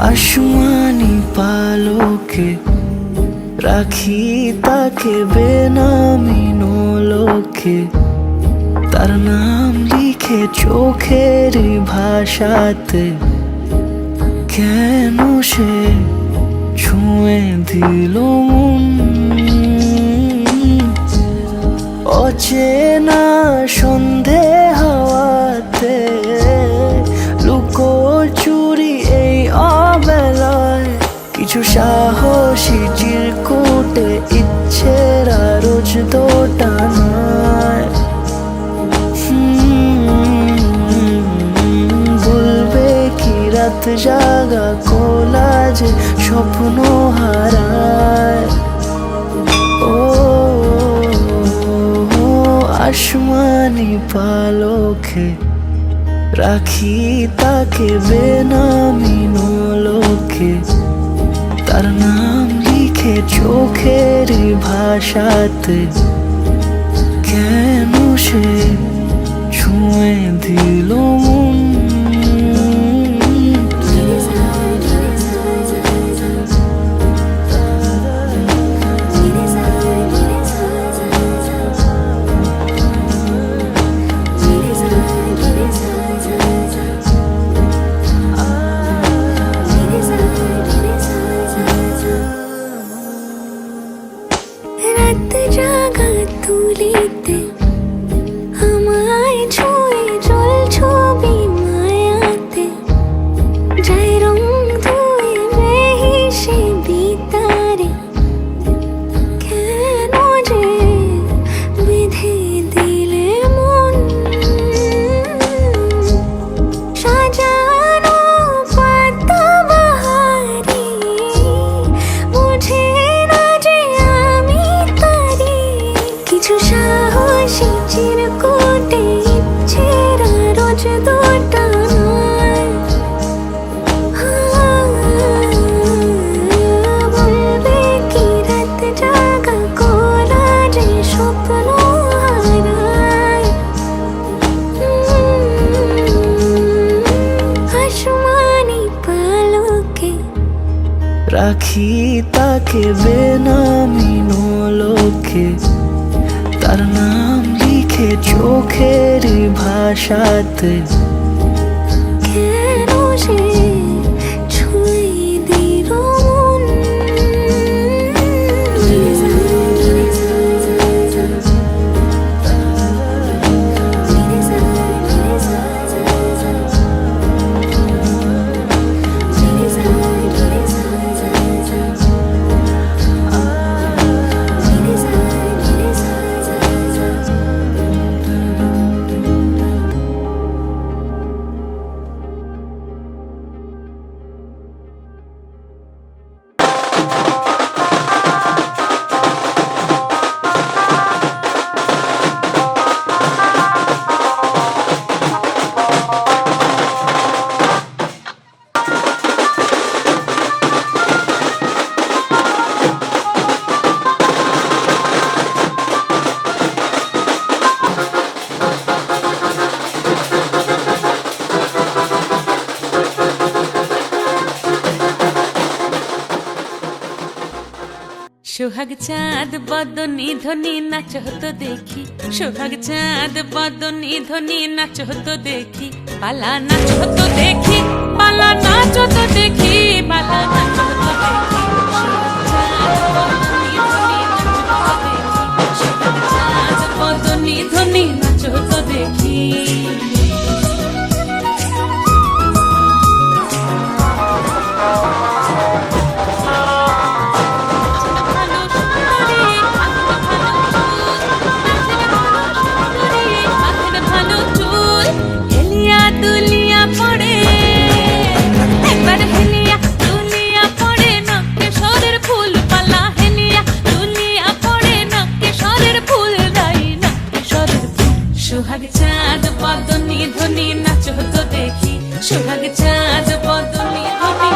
আসমানি পালকে রাখি তাকে বেনামি নোলকে, তার নাম লিখে চোখের ভাষাতে। কেন সে ছুঁয়ে দিল মন, অচেনা সন্ধে হাওয়াতে, লুকোচুরি এই অবেলায়। কিছু সাহসী চিরকুটে ইচ্ছের রোজ দোটানায়। বলবে কি রাত জাগা কোলাজে স্বপ্ন হারায়। ও আসমানি পালকে রাখি তাকে বেনামি নোলকে, তার নাম লিখে চোখের ভাষাতে। কেন সে ছুঁয়ে দিল মন, রাখি তাকে বেনামি নোলকে, তার নাম লিখে চোখের ভাষাতে। কেন সে ছুঁয়ে দিল মন, সোহাগ চাঁদ বদনি ধ্বনি নাচ হতো দেখি, সোহাগ চাঁদ বদনি ধ্বনি নাচ হতো দেখি। পালা নাচ হতো দেখি, পালা নাচ হতো দেখি, পালা নাচ হতো দেখি। সোহাগ চাঁদ বদনি ধ্বনি নাচ হতো দেখি। সোহাগ চাঁদ বদনি ধনি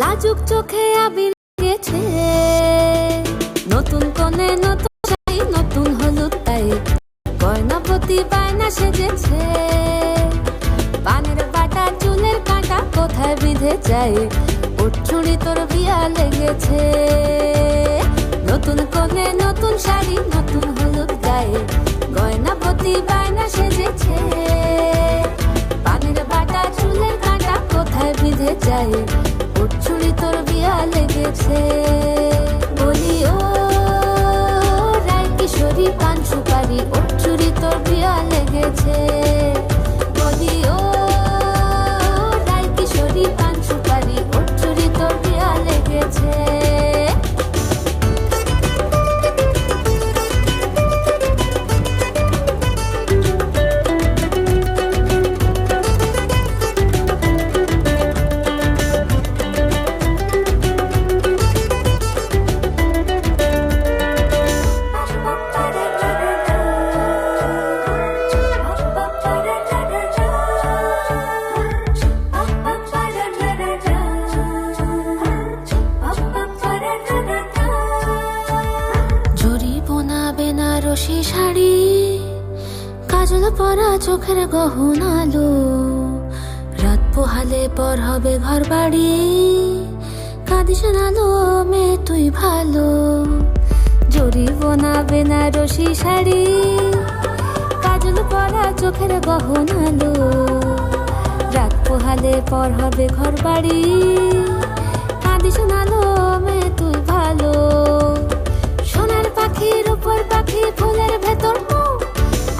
লাজুক চোখে আবির গেছে, নতুন কোণে নতুন শাড়ি নতুন হলুদ তাই গয়নাপতি বায়না সেজেছে। পানের বাটা চুলের কাঁটা কোথায় বিঁধে যায়, ওর চুড়ি তোর বিয়া লেগেছে। নতুন কোণে নতুন শাড়ি নতুন হলুদ গায়ে গয়নাপতি বায়না সেজেছে। পানের বাটা চুলের কাঁটা কোথায় বিঁধে যায়, ওর চুড়ি তোর বিয়া লেগেছে। বলি ও রায় কিশোরী পান সুপারি, ওর চুড়ি তোর বিয়া লেগেছে। বলি ও রায় কিশোরী পান সুপারি, ওর চুড়ি তোর বিয়া লেগেছে। বেনারসি শাড়ি কাজল পরা চোখের গহনালো, রাত পোহালে পর হবে ঘর বাড়ি, কাঁদিস নালো মেয়ে তুই ভালো। জরি বোনা বেনারসি শাড়ি কাজল পরা চোখের গহনালো, রাত পোহালে পর হবে ঘর বাড়ি, কাঁদিস নালো মেয়ে তুই ভালো। সোনার পাখির উপর পাখি ফুলের ভেতর মুখ,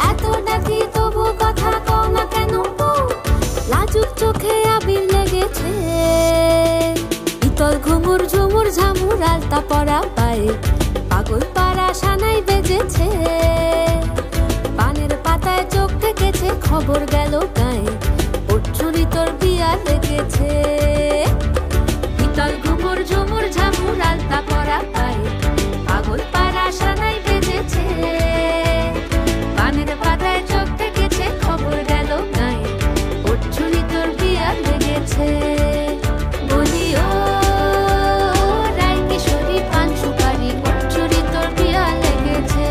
এত ডাকি তবু কথা কও না কেন বউ? লাজুক চোখে আবির লেগেছে, ইতল ঘুমুর ঝুমুর ঝামুর আলতা পরা পায়ে পাগল পাড়া সানাই বেজেছে। পানের পাতায় চোখ থেকেছে খবর গেল গায়ে, ওর চুরি তোর বিয়া লেগেছে। ইতল ঘুমুর ঝুমুর ঝামুর আলতা পরা পায়ে পাগল পাড়া সানাই বেজেছে। পানের পাতায় চোখ থেকেছে খবর গেল গায়ে, ওর চুরি তোর বিয়া লেগেছে। বলি ও রায় কিশোরী পান সুপারি, ওর চুরি তোর বিয়া লেগেছে।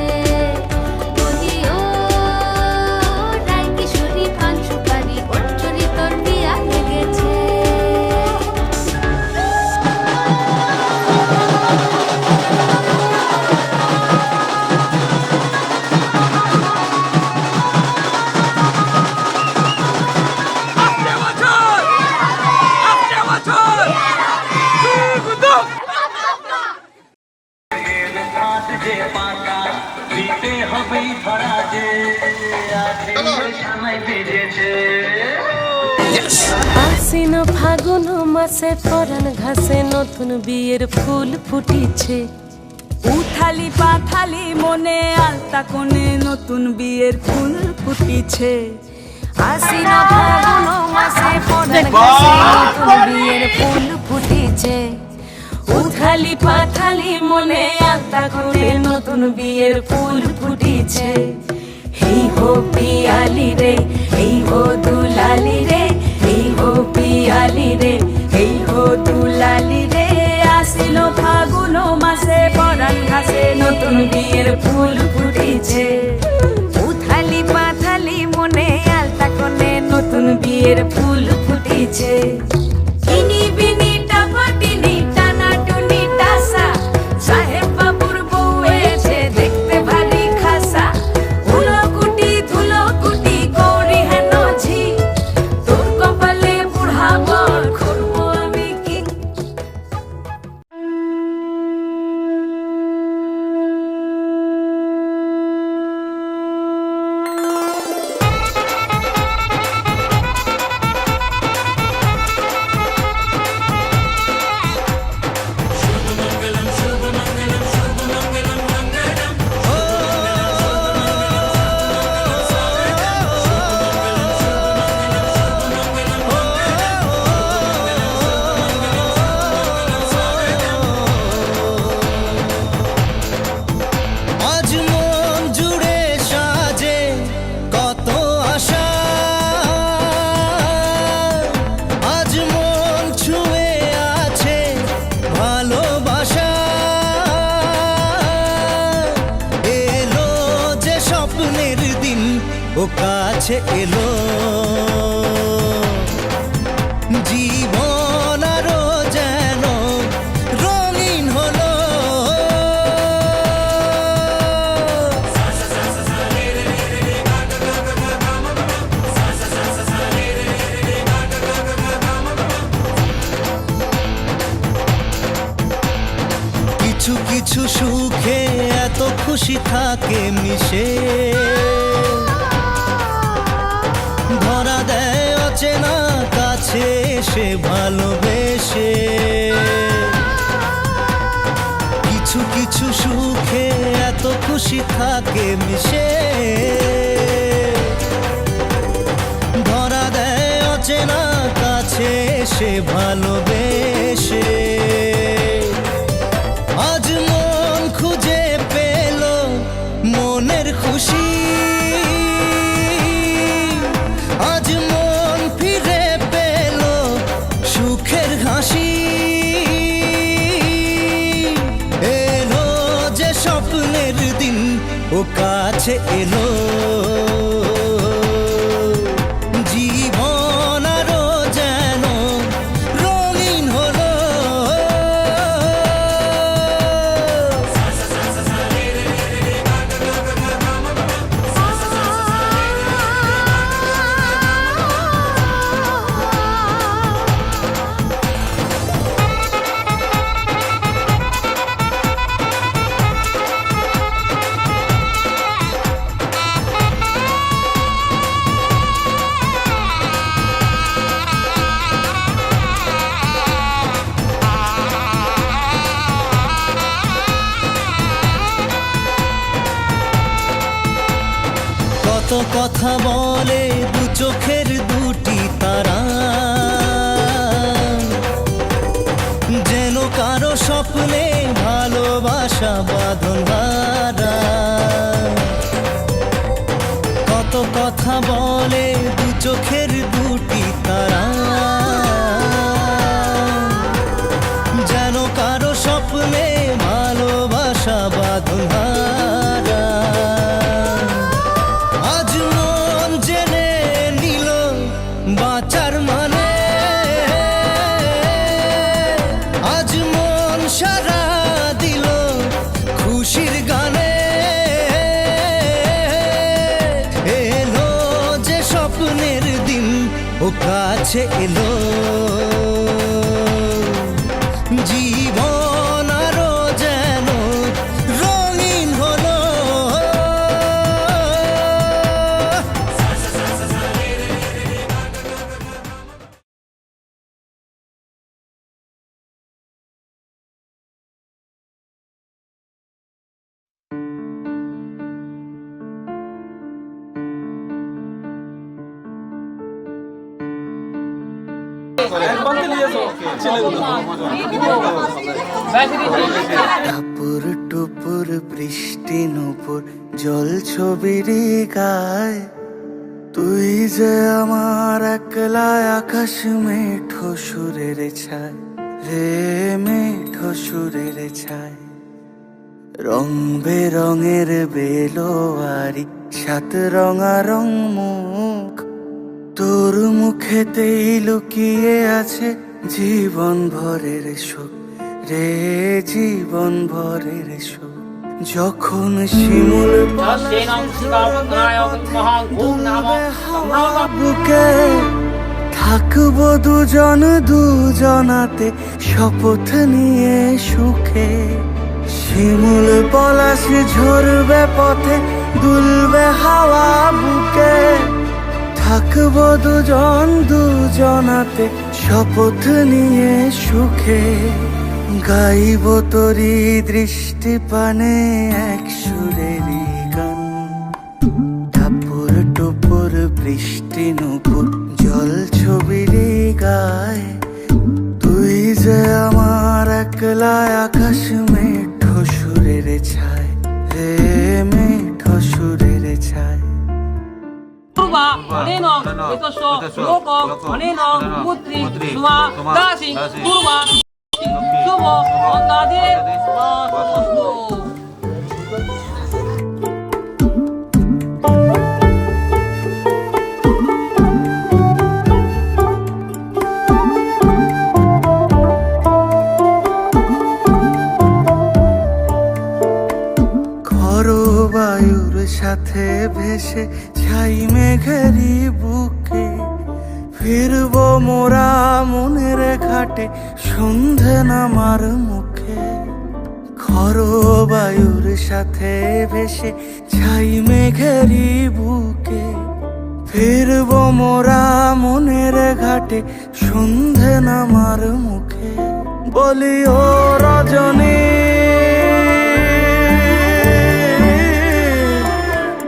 যে পাতা দিতে হবেই ধরা যে আছে সানাই বেজেছে। আশ্বিন ফাগুন মাসে পরাণ ঘাসে নতুন বিয়ের ফুল ফুটিছে। উথালি পাথালি মনে আলতা কোণে নতুন বিয়ের ফুল ফুটিছে। আশ্বিন ফাগুন মাসে পরাণ ঘাসে নতুন বিয়ের ফুল ফুটিছে। উথালি পাথালি মনে আলতা কোণে নতুন বিয়ের ফুল ফুটিছে। হেই হো পিয়ালি রে, হেই হো দুলালি রে, হেই হো পিয়ালি রে, হেই হো দুলালি রে। আসিল ফাগুন মাসে পরাণ ঘাসে নতুন বিয়ের ফুল ফুটিছে। উথালি পাথালি মনে আলতা কোণে নতুন বিয়ের ফুল ফুটিছে। ইনি বিনি টাপাটিনি টানা টুনি টাসা সাহেব বাবুর বউ এসে দেখতে ভারী খাসা। ধুলো কুটি গৌরী হেন ঝি তোর কপালে বুড়া বর করবো আমি কি। আজ মন জুড়ে সাজে কত আশা, আজ মন ছুঁয়ে আছে ভালোবাসা। এলো যে স্বপ্নের দিন ও কাছে এলো, জীবন আরো যেন রঙিন হলো। কিছু কিছু সুখে এত খুশি থাকে মিশে, ধরা দেয় অচেনা কাছে সে ভালোবেসে। কিছু কিছু সুখে এত খুশি থাকে মিশে, ধরা দেয় অচেনা কাছে সে ভালোবেসে। আজ মন খুঁজে পেল মনের খুশি, আজ মন ফিরে পেল সুখের হাসি। এলো যে স্বপ্নের দিন ও কাছে এলো, জীবন আরো যেন রঙিন হলো। কত কথা বলে দু চোখের দুটি তারা, যেন কারো স্বপ্নে ভালোবাসা বাঁধন হারা। কত কথা বলে দু চোখের দুটি তারা, যেন কারো স্বপ্নে ভালোবাসা বাঁধন হারা। আজ মন জেনে নিল বাঁচার মানে, আজ মন সারা দিল খুশির গানে। এলো যে স্বপ্নের দিন ও কাছে এলো, জীবন আরো যেন রঙিন টাপুর টুপুর বৃষ্টি নুপুর জল ছবির গায়, তুই যে আমার একলা আকাশ মেঠো সুরের ছায় রে, মেঠো সুরের ছায়। রং বেরঙের বেলোয়ারি সাত রঙারং মুখ, তোর মুখেতেই লুকিয়ে আছে জীবন ভরের সুখ রে, জীবন ভরের সুখ। যখন শিমুল বুকে থাকবো দুজন দুজনাতে শপথ নিয়ে সুখে, শিমুল পলাশ ঝরবে পথে দুলবে হাওয়া বুকে, থাকবো দুজন দুজনাতে শপথ নিয়ে সুখে, গাইব তোরি দৃষ্টি পানে এক সুরেরই গান। টাপুর টুপুর বৃষ্টি নুপুর জল ছবির গায়, তুই যে আমার একলা আকাশ মেঠো সুরের ছায় রে, মেঠো সুরের ছায়। বায়ুর সাথে ভেসে ছাই মেঘেরি বুকে, ফিরবো মোরা মনের ঘাটে সন্ধে নামার মুখে। খর বায়ুর সাথে ভেসে ছাই মেঘেরি বুকে, ফিরবো মোরা মনের ঘাটে সন্ধে নামার মুখে। বলি ও রজনী,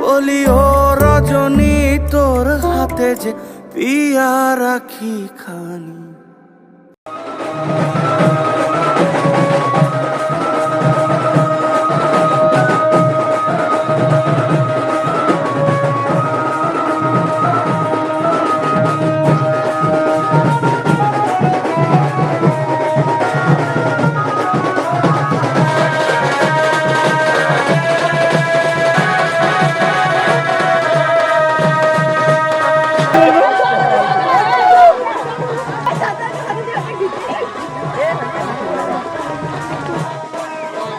বলি ও রজনী, তোর হাতে যে পিয়া রাখি খানি।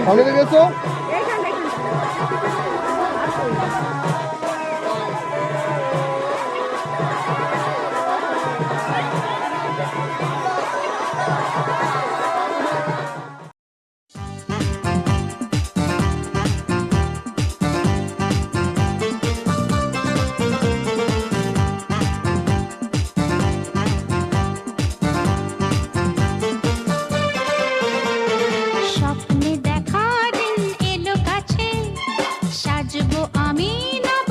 সামনে গেছো? স্বপ্নে দেখা দিন এলো কাছে, সাজবো আমি নব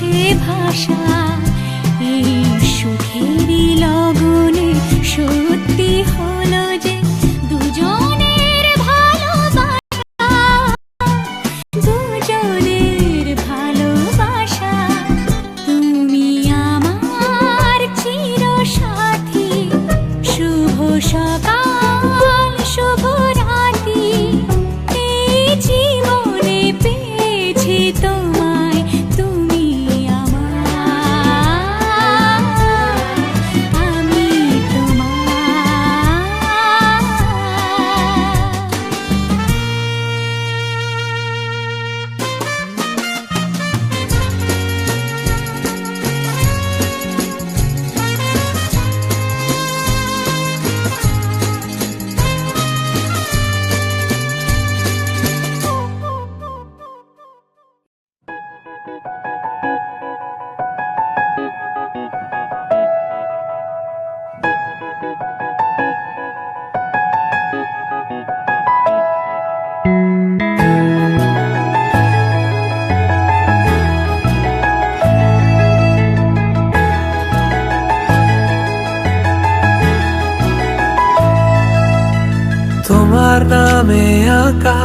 সে ভাষা এই সুখেরই লগনে সত্যি হলো যে দুজনের ভালোবাসা, দুজনের ভালোবাসা। তুমি আমার চিরসাথী, শুভ সকাল শুভ রাতি, এই জীবনে পেয়েছি তোমায়, তুমি আমার, আমি তোমার। তোমার নামে আঁকা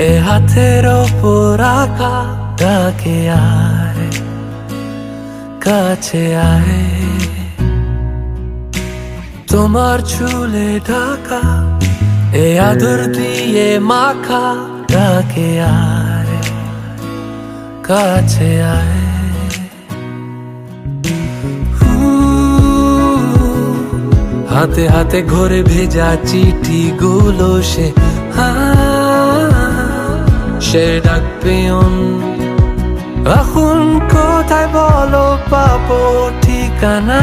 এ হাতের ওপর আঁকা ডাকে আয়, কাছে আয়। তোমার চুলে ঢাকা এ আদর দিয়ে মাখা ডাকে আয়, কাছে আয়। হাতে হাতে ঘরে ভেজা চিঠি গুলো সে ডাক পেয়ন। এখন কোথায় বলো পাবো ঠিকানা?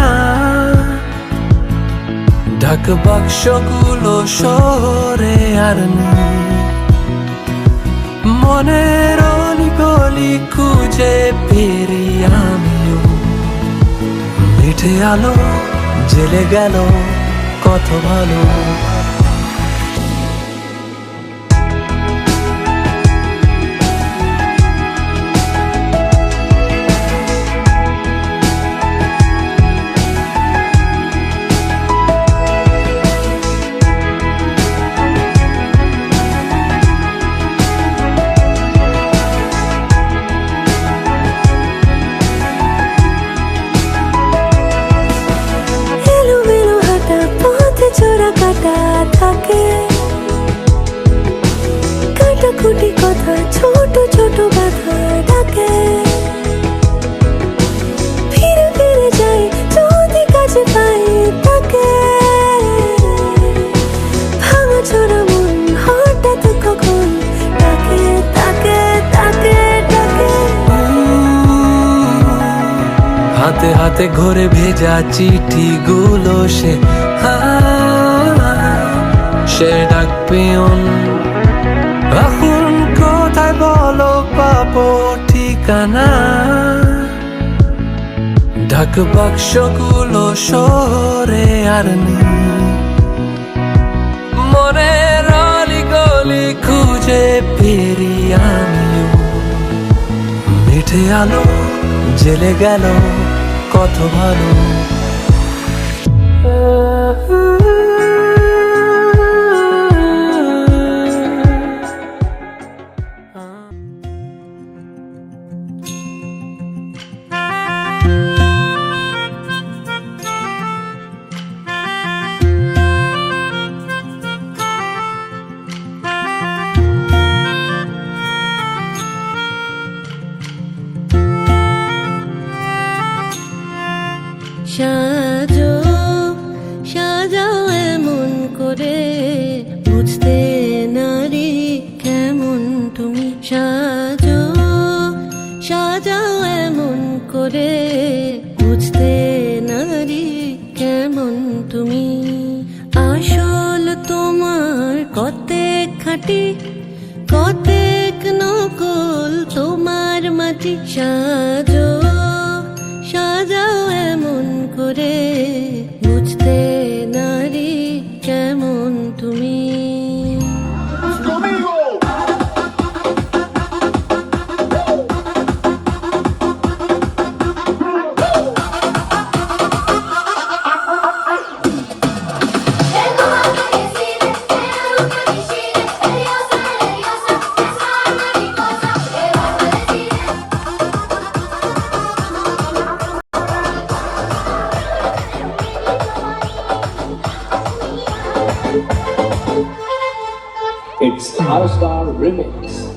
ঢাক বাক্সগুলো শহরে আর নেই, মনের অলিগলি খুঁজে ফিরি আমিও। মিঠে আলো জেলে গেল কত ভালো। কাটাকুটি কথা ছোট ছোট কথা ডাকে, ফিরে ফিরে যাই যদি কাছে পাই তাকে। ভাঙা চোরা মন হঠাৎ কখন ডাকে তাকে তাকে ডাকে। হাতে হাতে ঘরে ভেজা চিঠি গুলো সে ডাক পেয়ন। এখন কোথায় বলো পাবো ঠিকানা? ঢাক বাক্সগুলো শহরে আর নেই, মনের অলিগলি খুঁজে ফিরি আমিও। মিঠে আলো জেলে গেল কত ভালো। সাজো সাজাও এমন করে, বুঝতে নারী কেমন তুমি। সাজো সাজাও এমন করে, বুঝতে নারী কেমন তুমি। আসল তোমার কতেক খাঁটি, কতেক নকল তোমার মাটি। সাজো সাজাও এমন করে, বুঝতে নারী কেমন তুমি। Remix, All-Star Remix.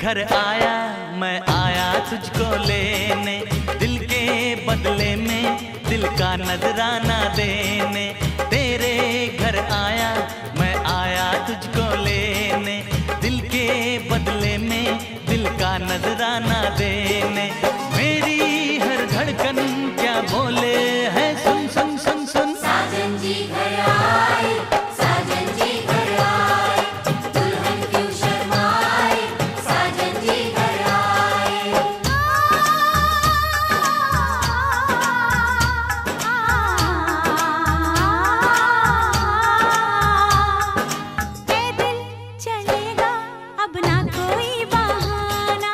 घर आया मैं आया तुझको लेने, दिल के बदले में दिल का नजराना देने। तेरे घर आया मैं आया तुझको लेने, दिल के बदले में दिल का नजराना देने। मेरी हर धड़कन क्या बोले है सुन सुन सुन सुन। साजन जी घर आए, साजन जी घर आए, दुल्हन क्यों शर्माए, साजन जी घर आए। पैदल चलेगा अब ना कोई बहाना,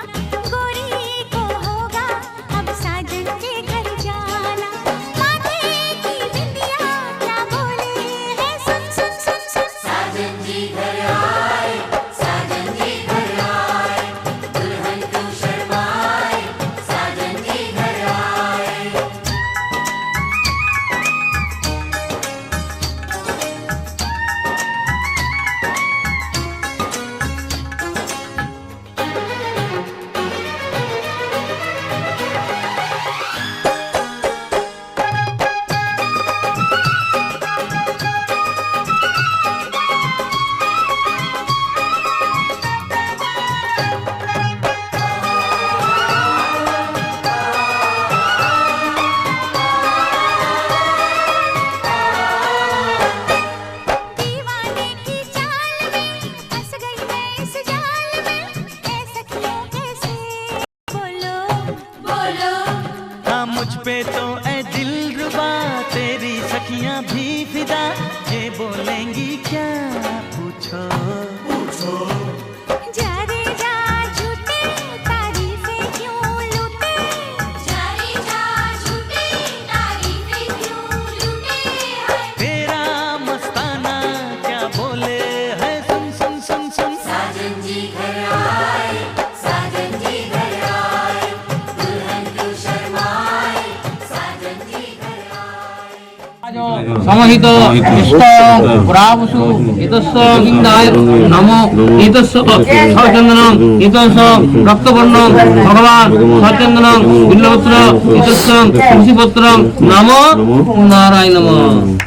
गोरी को होगा अब साजन के घर जाना। माथे की बिंदिया क्या बोले है सुन सुन सुन सुन। साजन जी घर आए, साजन जी घर आए, दुल्हन क्यों शर्माए, साजन जी घर आए। दीवाने की चाल में फंस गई मैं इस जाल में, ऐसा क्यों कैसे बोलो बोलो। हाँ मुझ पे तो ऐ दिलरुबा तेरी सखियां भी फिदा, ये बोलेंगी क्या पूछो। जा रे जा झूठे तारीफें क्यों लूटे, जा रे जा झूठी तारीफें क्यों लूटे हैं। तेरा मस्ताना क्या बोले है सुन सुन सुन सुन। साजन जी घर आए, साजन जी घर आए, दुल्हन क्यों शर्माए, साजन जी घर आए। समहित इष्ट पुरावसु इतस्य इंदाय नमो इतस्य सचंदनं इतस्य रक्तवर्णं भगवान सचंदनं बिल्वपत्र इतस्य तुलसीपत्रं नमो नारायण नमः।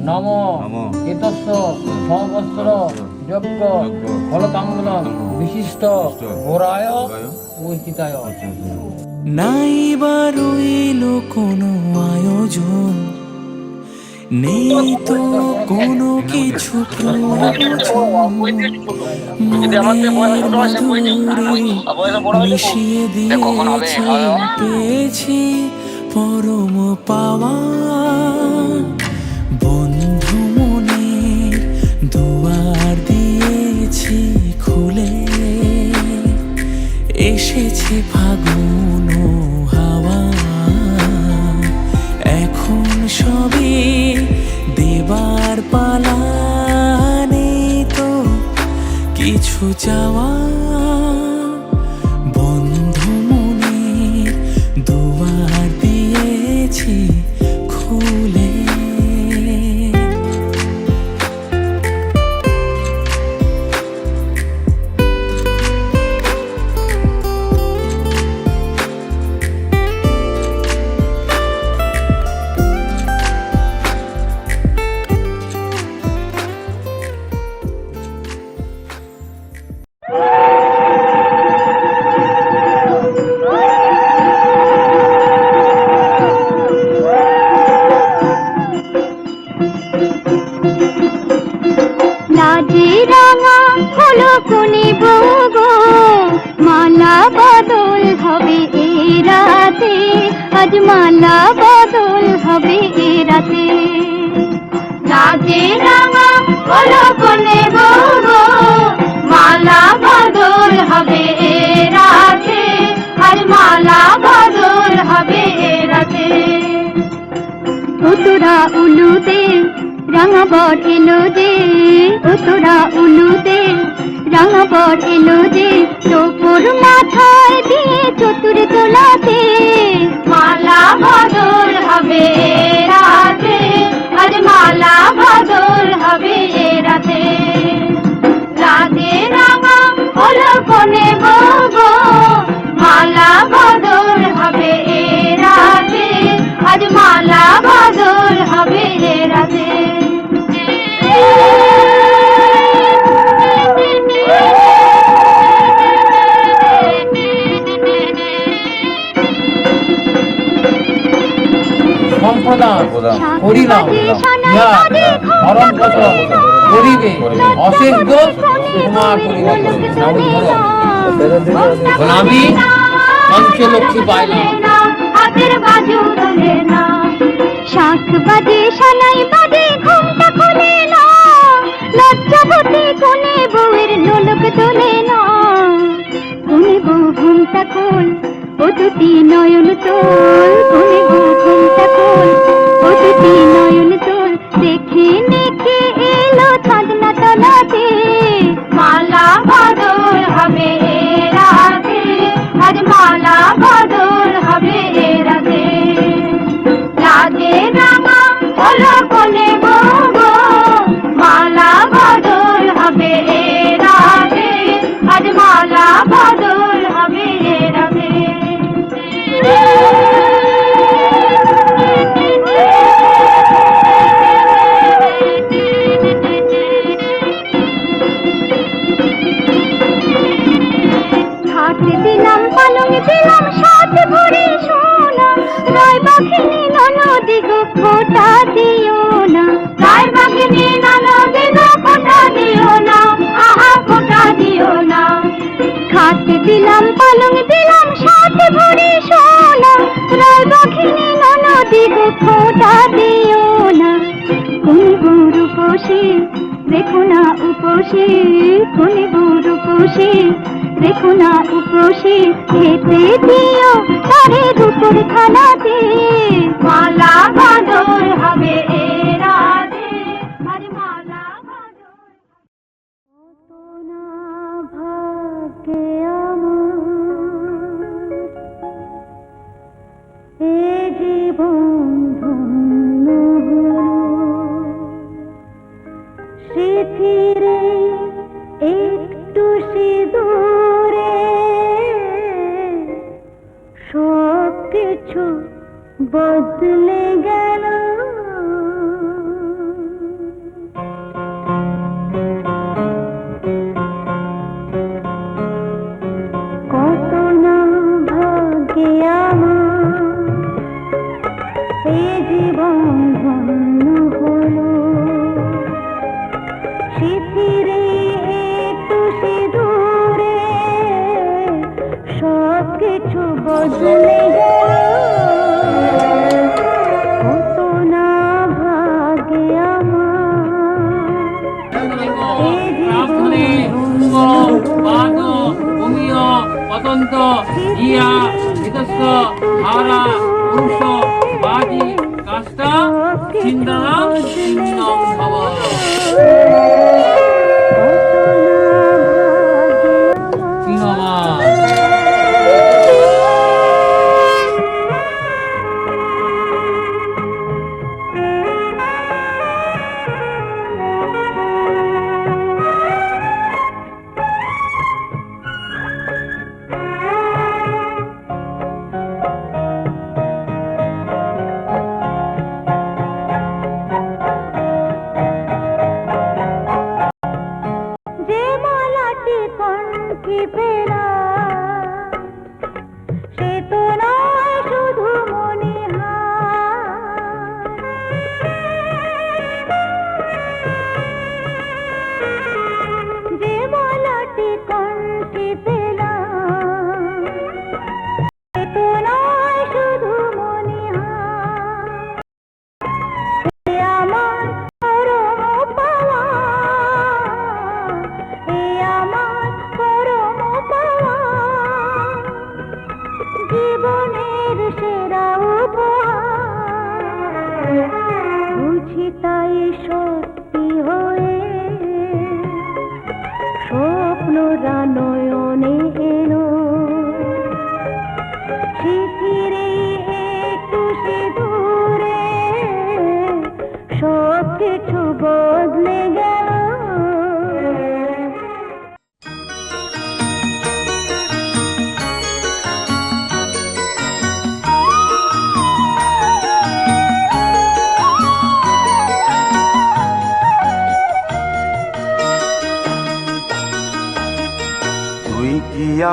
नमो एतस्य सहस्र यज्ञ फलताम्बूलं विशिष्ट घोराय उचिताय। নাই বা রইল কোনো আয়োজন, নেই তো কোনো কিছু প্রয়োজন। মনের মাধুরী মিশিয়ে দিয়েছি, পেয়েছি পরম পাওয়া। বন্ধু মনের দুয়ার দিয়েছি খুলে, এসেছে ফাগুন হাওয়া। এখন সবে দেবার পালা, নেই তো কিছু চাওয়া। বন্ধু মনের দুয়ার দিয়েছি খুলে। লাজে রাঙা হলো কোনে বউ গো, মালা বদল হবে এ রাতে, আজ মালা বদল হবে এ রাতে। লাজে রাঙা হলো কোনে বউ গো, মালা বদল হবে এ রাতে, আজ মালা বদল হবে এ রাতে। তোরা উলুতে রাঙা বর এলো যে, তোরা উলুতে রাঙা বর এলো যে, তোর মাথায় দিয়েছো প্রদান করিলাম, ইহা ভরণ পোষণ করিবে, অশেষ দোষ ক্ষমা করিবে। আমি পঞ্চলক্ষ্মী পাইলাম। আগের বাজু তোলে না, শাঁখ বাজে সানাই বাজে ঘুমটা খুলে না, লজ্জাবতী কোনে বউয়ের নোলক তোলে না। কোনে বউ ঘুমটা খোল, ও দুটি নয়ন তোল, কোনে বউ ঘুমটা খোল, ও দুটি নয়ন তোল। দেখে নেকে এলো চাঁদনা তলাতে, মালা বদল হবে এ রাতে, আজ মালা বদল হবে এ রাতে। লাগে রাঙা হলো কোনে বউ গো, মালা বদল হবে এ রাতে, আজ মালা বদল হবে এ রাতে। খাট দিলাম পালং দিলাম সাত ভরি সোনা, রায় বাঘিনী ননদি গো ফোঁটা দিও না, রায় বাঘিনী ননদি গো ফোঁটা দিও না, আহা ফোঁটা দিও না। খাট দিলাম পালং দিলাম সাত ভরি সোনা, রায় বাঘিনী ননদি গো ফোঁটা দিও না। কোন বউর উপসে দেখো না উপসে, কোন বউর উপসে দেখো না উপসে, খেতে দিও তারে রূপর থালাতে, মালা বদল হবে এ রাতে, আজ মালা বদল। কত না ভাগ্যে আমার এ জীবন ধন্য হলো, স্মৃতিরে একটু সিঁদুরে সব কিছু বদলে গেল। কত না ভাগ্যে আমার এ জীবন ধন্য হলো, স্মৃতিরে একটু সিঁদুরে সব কিছু বদলে গেল। কত না ভাগ্যে পতন্ত ইয়া বিতস্ত হারা পুরুষ বাজি কাষ্টা চিন্তানাম চিন্নম ভব।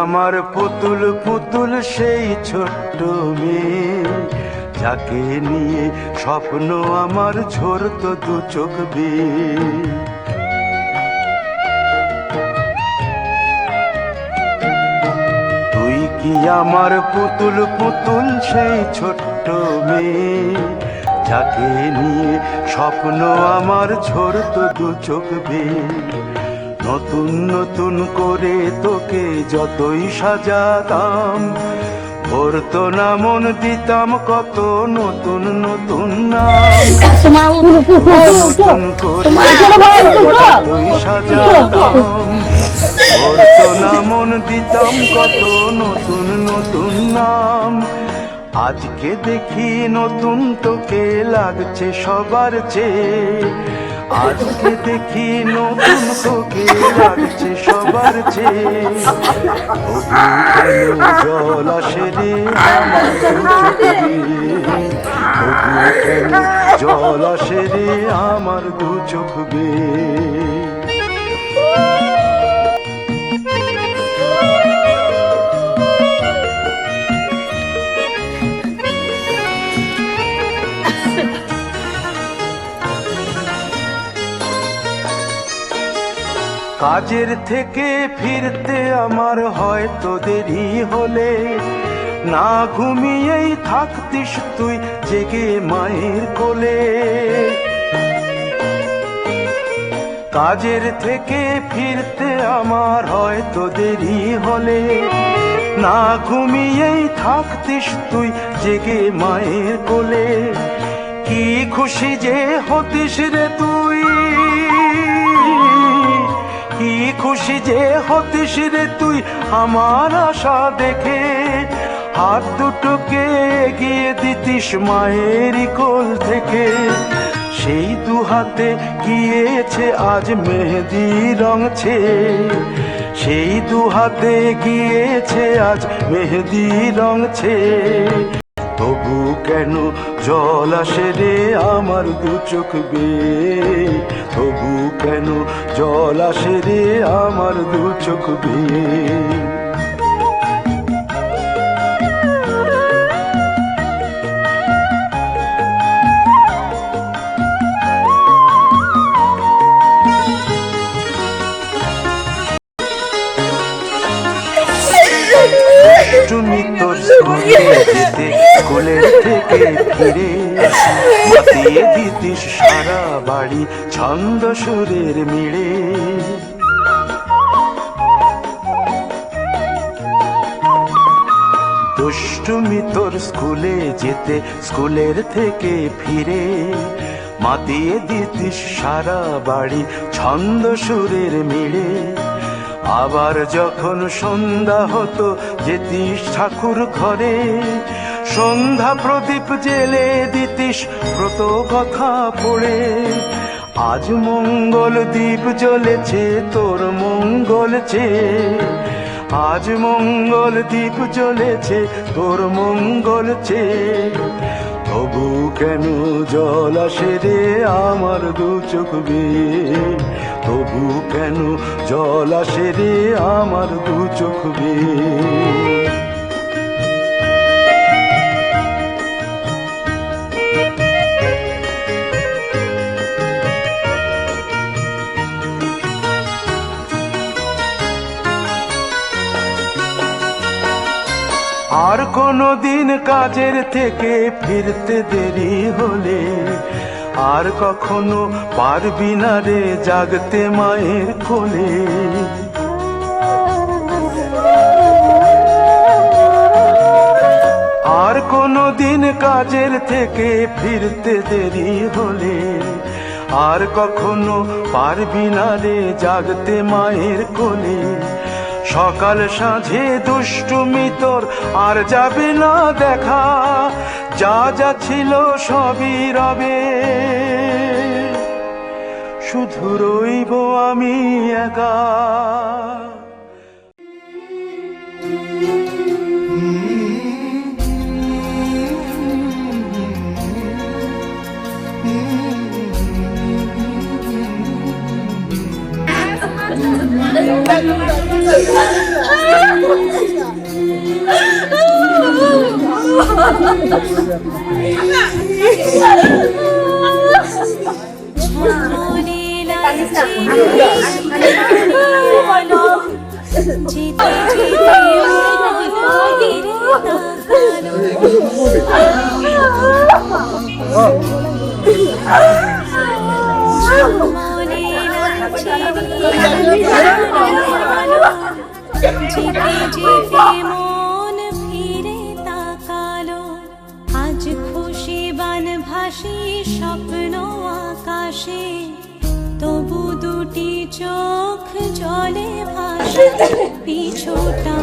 আমার পুতুল পুতুল সেই ছোট্ট মেয়ে, যাকে নিয়ে স্বপ্ন আমার ঝরতো দু চোখ বেয়ে। তুই কি আমার পুতুল পুতুল সেই ছোট্ট মেয়ে, যাকে নিয়ে স্বপ্ন আমার ঝরতো দু চোখ বেয়ে। নতুন নতুন করে তোকে যতই সাজাতাম, ভরতো না মন দিতাম কত নতুন নতুন নাম। নতুন করে যতই সাজাতাম, ভরতো না মন দিতাম কত নতুন নতুন নাম। আজকে দেখি নতুন তোকে লাগছে সবার চেয়ে, আজকে দেখি নতুন তোকে লাগছে সবার চেয়ে। তবু কেন জল আসে রে আমার দু চোখ বেয়ে, তবু কেন জল আসে রে আমার দু চোখ বেয়ে। কাজের থেকে ফিরতে আমার হয়তো দেরি হলে, না ঘুমিয়েই থাকতিস তুই জেগে মায়ের কোলে। কাজের থেকে ফিরতে আমার হয়তো দেরি হলে, না ঘুমিয়েই থাকতিস তুই জেগে মায়ের কোলে। কি খুশি যে হতিস রে তুই, কি খুশি যে হতিস রে তুই আমার আশা দেখে। হাত দুটোকে এগিয়ে দিতিস মায়েরই কোল থেকে, সেই দু হাতে গিয়েছে আজ মেহেদি রং ছেয়ে। সেই দু হাতে গিয়েছে আজ মেহেদি রং ছেয়ে। তবু কেন জল আসে রে আমার দু চোখ বেয়ে, তবু কেন জল আসে রে আমার দু চোখ বেয়ে। তুমি তোর স্কুলে যেতে, স্কুলের থেকে ফিরে মাতিয়ে দিতিস সারা বাড়ি ছন্দ সুরের মিড়ে। দুষ্টুমি তোর স্কুলে যেতে, স্কুলের থেকে ফিরে মাতিয়ে দিতিস সারা বাড়ি ছন্দ সুরের মিড়ে। আবার যখন সন্ধ্যা হতো যেতিস ঠাকুর ঘরে, সন্ধ্যা প্রদীপ জেলে দিতিস ব্রত কথা পড়ে। আজ মঙ্গল দ্বীপ জ্বলেছে তোর মঙ্গল চেয়ে, আজ মঙ্গল দ্বীপ জ্বলেছে তোর মঙ্গল চেয়ে। তবু কেন জল আসে রে আমার দু চোখ বেয়ে, তবু কেন জল আসে রে আমার দু চোখ বেয়ে। আর কোনো দিন কাজের থেকে ফিরতে দেরি হলে, আর কখনো পারবি না রে জাগতে মায়ের কোলে। আর কোনো দিন কাজের থেকে ফিরতে দেরি হলে, আর কখনো পারবি না রে জাগতে মায়ের কোলে। সকাল সাঁঝে দুষ্টুমি তোর আর যাবে না দেখা, যা যা ছিল সবই রবে, শুধু রইব আমি একা। মন ফিরে তাকালো আজ খুশি বানভাসী স্বপ্ন আকাশে তবু দুটি চোখ জলে ভাসে পিছুটা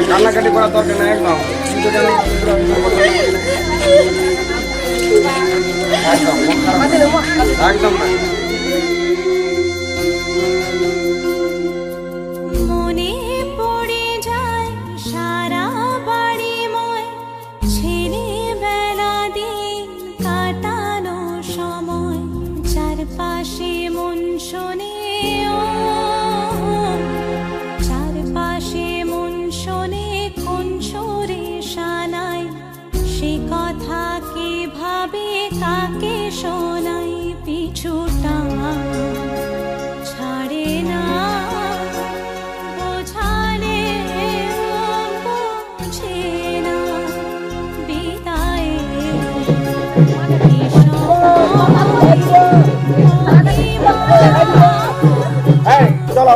কান্নাকাটি করার দরকার নাই একদম না। মনে পড়ে যায় সারা বাড়িময় ছেলেবেলা দিন কাটানো সময় চারপাশে মন শোনে চারপাশে মন শোনে কোন সুরে শানাই সে কথা কে ভাবে কাকে শোনাই পিছুটা ছাড়ে না বোঝালে বুঝে না বিদায় চলো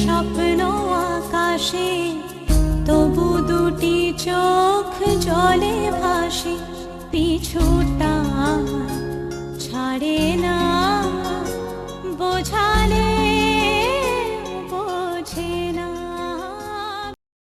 স্বপ্ন আকাশে তবু দুটি চোখ জলে ভাসে পিছুটা ছাড়ে না বোঝা